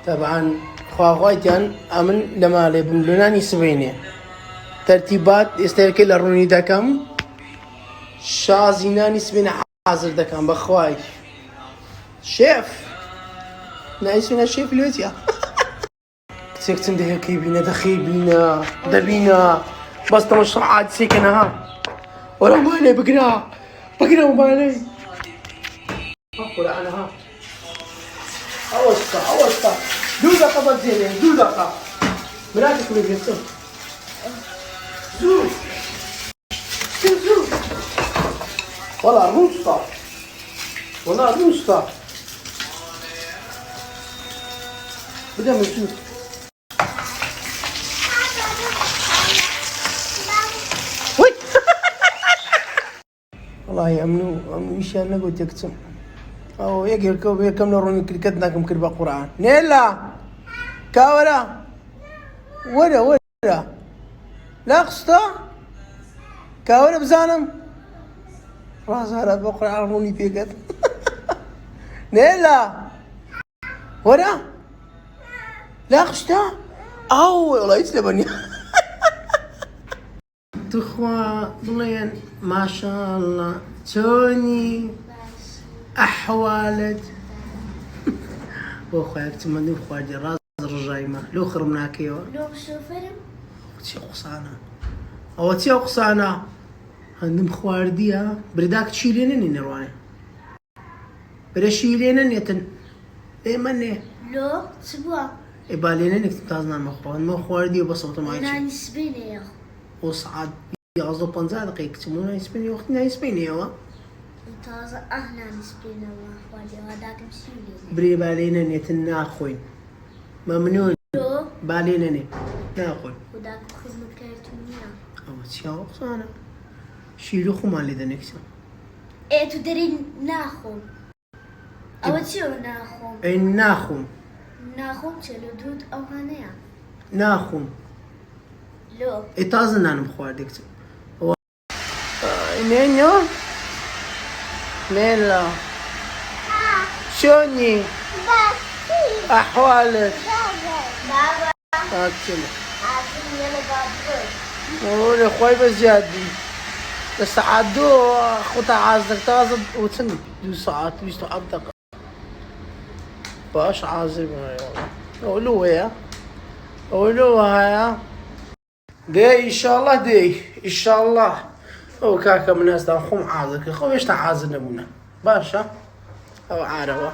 طبعا خواهایتان امن لما لبن لونانی سبینه ترتیبات استرکی لرونی دکم شازینانی سبینه حاضر دکم بخوای شيف نايسونا شيف لوتيا سيكتم ده كيبينا دخيبينا دبينا بس مشروعات سيكنا ها ولا مالي بقرا مالي ولا انا ها اوسطا دو دقيقة بس زين دو دقيقة مراتك اللي بيصير زو والله روستا بدأ من شو وي والله يأمنوا إيش أنا قلت يكتم أو يكم نروني كدناكم كربا قرآن نيلا كاولا ولا لا قصتا كاولا بزانم راس هذا بقرآن روني بيقت نيلا ولا لا قشتا أو والله يسلمني تخوى ضلين ما شاء الله توني أحوالت وخويا تمني خوادي راس الرجايمة لو خرمناك يوا لو شو فيلم تي قصانا عندهم خوارديها برداك تشيلين نرواني برشيلين يتن مني لو تبوا إبالين إنك تمتازنا ما خواردي وبسطة ما أنا يجي نسبيني يا أخو وصعد يغزو بنزا دقيقة تسمونا يسبيني وقتنا يسبيني يوا تازة أهنا نسبيني وأخوالي وهداك مسيولي بري بالين يتن ناخوين ممنون لو بالين ناخوين وداك خدمة كارتونية أو تشيا وقصانا شيلو خمان لذا نكسا إيه تدرين ناخو أو تشيو ناخو إن ناخوم تشيلو دود أو هنيا ناخوم لو إتازن أنا مخواردك نينو نيلا شوني أحوالك بابا أكتم عارفين يلا بابا ولا خوي بزيادة بس عدو خطا عازك تازد وتن 2 ساعات 2 دقيقة باش عازب أولوها يا دي إن شاء الله أو كاكا من الناس دا خوم عازك خوم إيش تعازل نبونا باشا أو عارفة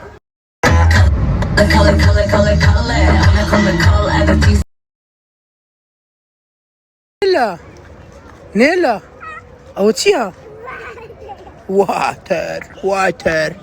نيلا أو تيها واتر